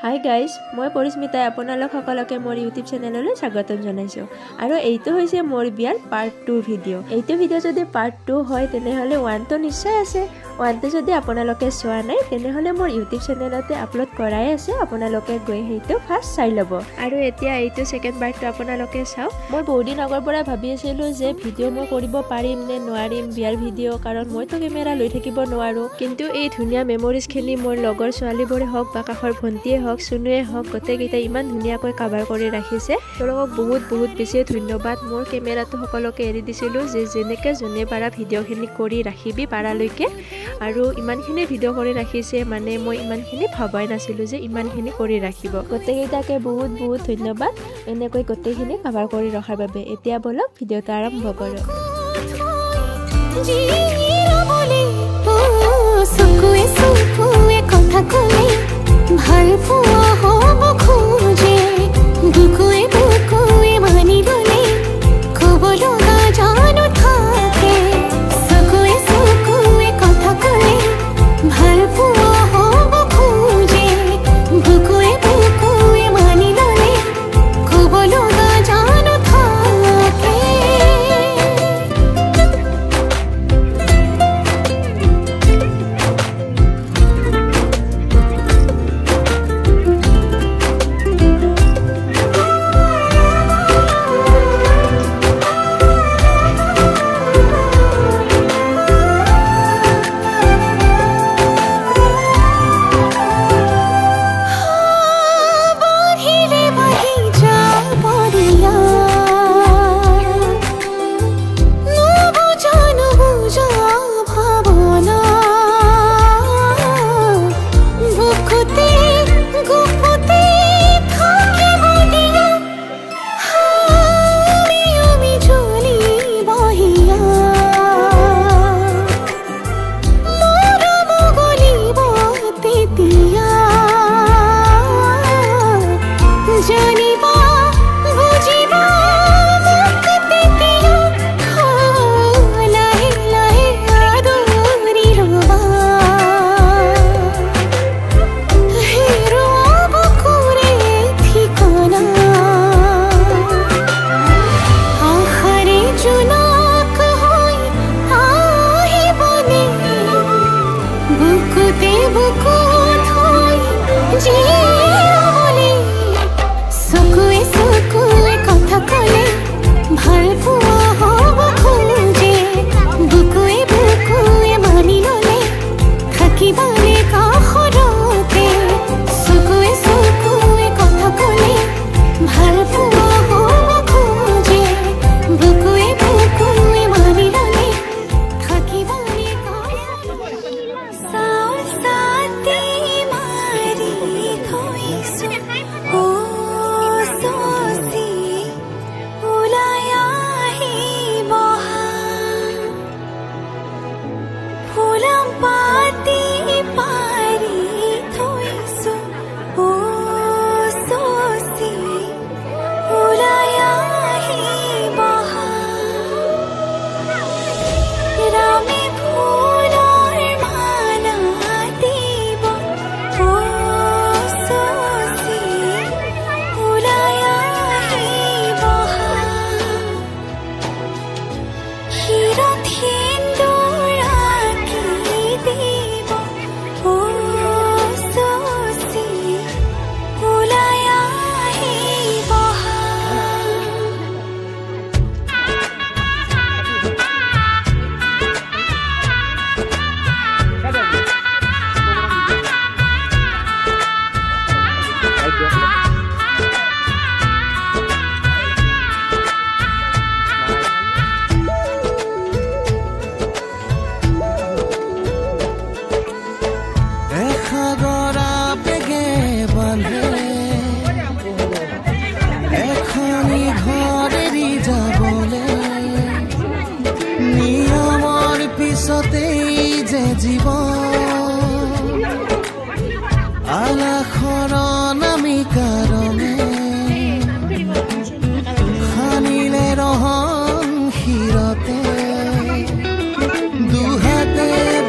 Hi guys, মই পৰিস্মিতাই আপোনালোক সকলকে মোৰ ইউটিউব চেনেললৈ স্বাগতম জনাইছোঁ। আৰু এইটো হৈছে মোৰ বিয়াৰ পাৰ্ট 2 ভিডিঅ'। এইটো ভিডিঅ' যদি পাৰ্ট 2 হয় তেনেহ'লে 1টো নিশ্চয় আছে। 1টো যদি আপোনালোকে চোৱা নাই তেনেহ'লে মোৰ ইউটিউব চেনেলতে আপলোড কৰাই আছে, আপোনালোকে গৈ সেইটো ফাৰ্ষ্ট চাই ল'ব। আৰু এতিয়া এইটো ছেকেণ্ড পাৰ্টটো আপোনালোকে চাওক। মই বহুত দিন আগৰ পৰা ভাবি আছিলোঁ যে ভিডিঅ' মই কৰিব পাৰিম নে নোৱাৰিম বিয়াৰ ভিডিঅ', কাৰণ মইতো কেমেৰা লৈ থাকিব নোৱাৰোঁ। কিন্তু এই ধুনীয়া মেমৰিজখিনি মোৰ লগৰ ছোৱালীবোৰে হওক বা কাষৰ ভণ্টিয়ে হওক, চুনুৱে হওক, গোটেইকেইটাই ইমান ধুনীয়াকৈ কাভাৰ কৰি ৰাখিছে। তেওঁলোকক বহুত বেছি ধন্যবাদ। মোৰ কেমেৰাটো সকলোকে এৰি দিছিলোঁ যে যেনেকৈ যোনে পাৰা ভিডিঅ'খিনি কৰি ৰাখিবি পাৰালৈকে। আৰু ইমানখিনি ভিডিঅ' কৰি ৰাখিছে, মানে মই ইমানখিনি ভবাই নাছিলোঁ যে ইমানখিনি কৰি ৰাখিব। গোটেইকেইটাকে বহুত ধন্যবাদ এনেকৈ গোটেইখিনি কাভাৰ কৰি ৰখাৰ বাবে। এতিয়া বলক ভিডিঅ'টো আৰম্ভ কৰোঁ। ভাল পোৱা হ'ব খোজে বুকুৱে বুকুৱে মানি ল'লে ক'ব লগা জানো থাকে চকুৱে চকুৱে কথা ক'লে ভাল পোৱা হ'ব খোজে বুকুৱে বুকুৱে মানি ল'লে ক'ব লগা জানো থাকে।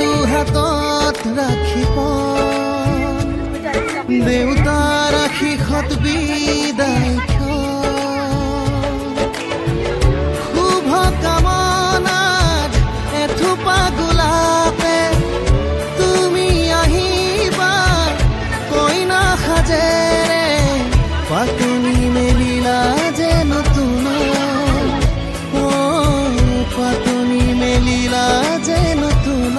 দুহাতত ৰাখিব দেউতাৰ বিদায় শুভ কামনাত এথোপা গোলাপে তুমি আহিবা কইনা সাজেৰে পাতনি মেলিলা যে নতুন পাতনি মেলিলা যে নতুন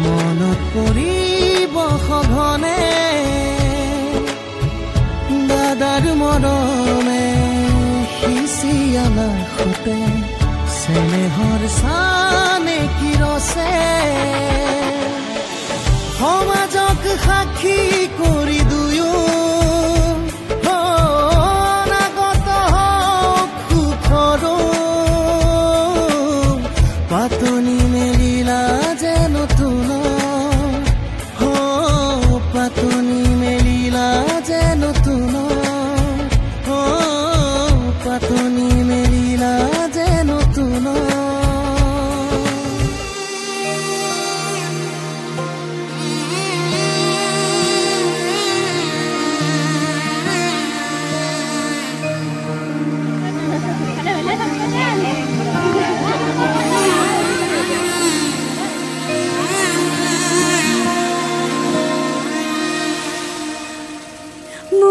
মনত পৰিব সঘনে দাদাৰ মৰমে সিঁচিয়ালাৰ খুটে চেনেহৰ চানে কিৰছে সমাজক সাক্ষী কৰি দুয়ো অনাগত হওক সুখৰো পাতনি মেলিলা যে নতুন পাতনি মেলিলা যে নতুন পাতনি মেলিলা যে নতুন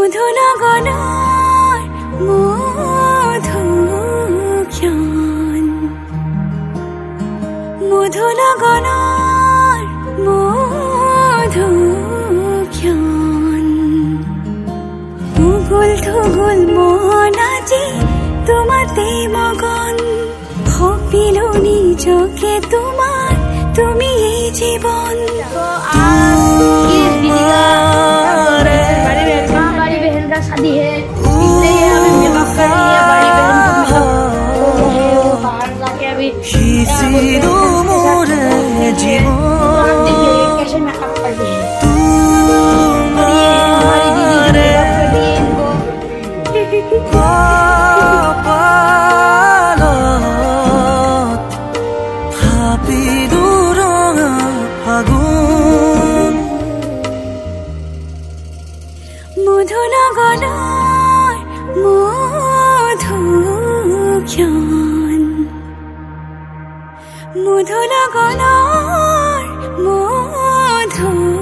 মধুনগনৰ মধুক্ষণ মধুনগৰৰ মধুক্ষণ উগুল থুগুল মন আজি তোমাতে মগন ভাবিলো নিজকে তোমাৰ তুমি এই জীৱন शादी है इसलिए हमें मेकअप कर लिया बड़ी बहन को बाहर जाके अभी कैसे मेकअप कर रही है মধুনগৰৰ মধুক্ষণ মধুনগৰৰ মধুক্ষণ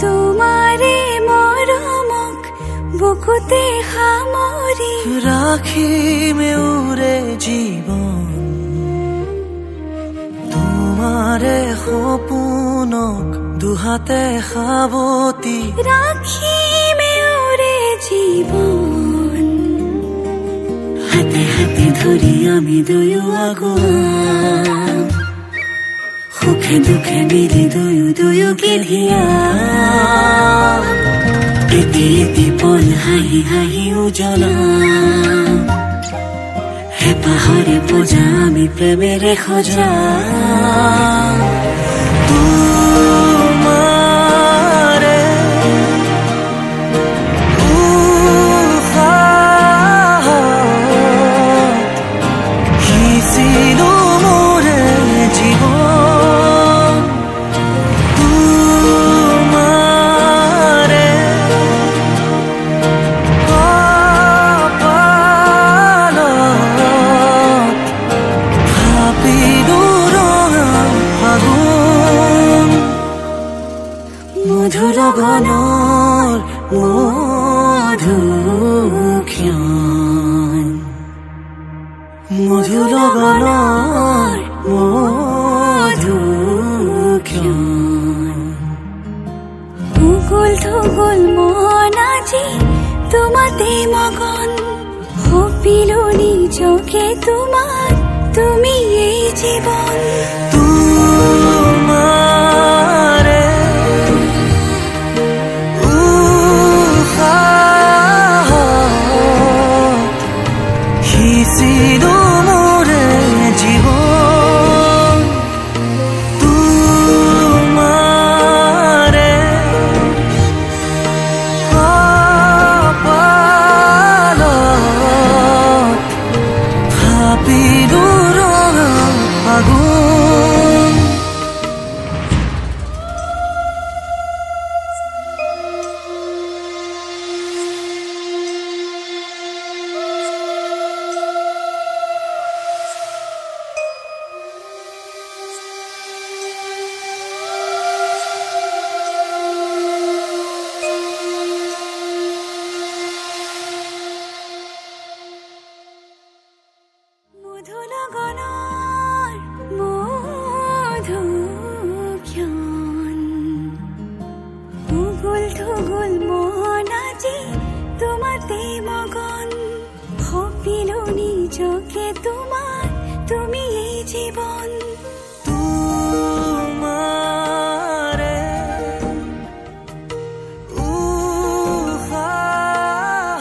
তোমাৰে ৰাখিমে উৰে জীৱন তোমাৰে সপোনক দুহাতে সাৱতি ৰাখিমে উৰে জীৱন হাতে হাতে ধৰি আমি দুয়ো আগুৱাম সুখে দুখে মিলি দুয়োকে ধিয়াম এটি এটি পল হাঁহি হাঁহি উজ্বলাম হেঁপাহৰে পূজা আমি প্ৰেমেৰে সজাম তোমাৰে সিঁচিলো মোৰে জীৱন তোমাৰে কপালত থাপিলো ৰঙা ফাগুন মধুৰ গণৰ মধুক্ষণ মধুৰ গণৰ মধুক্ষণ উগুল থুগুল মন আজি তোমাতে মগন সপিলো নিজকে তোমাৰ তুমি এই জীবন তোমাৰে উশাহত সিঁচিলো মোৰে জীৱন তোমাৰে কপালত থাপিলো ৰঙা ফাগুন মধুৰ গণৰ মধুক্ষণ উগুল থুগুল মন আজি তোমাতে মগন সপিলো নিজকে তোমাৰ তুমি এই জীবন তোমাৰে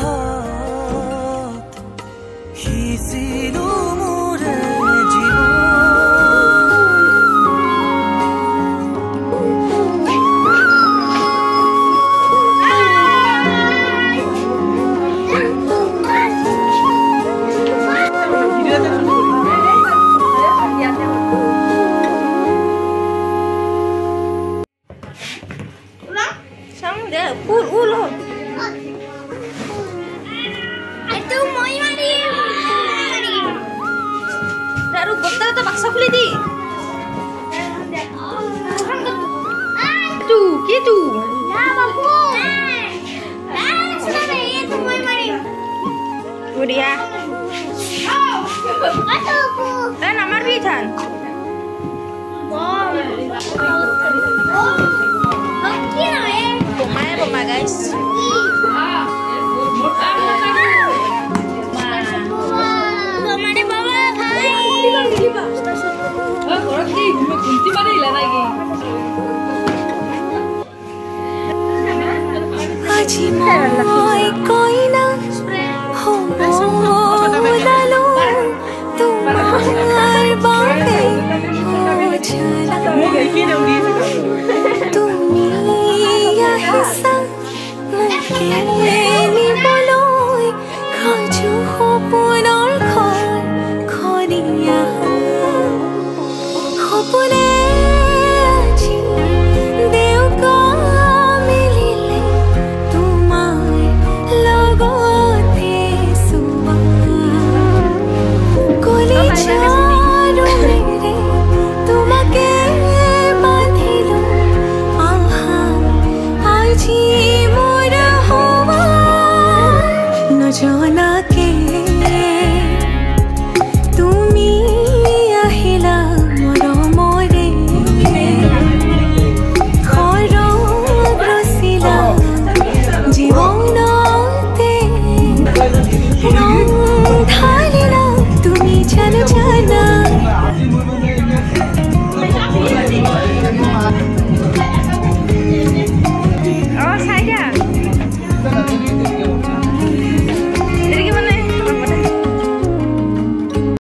উশাহত সিঁচিলো মোৰে আৰু বস্তাটা বাক্সা খুলি দি তু কি তু বঢ়িয়া তাই নামাৰবি থান বোমাই বোমা গাইছ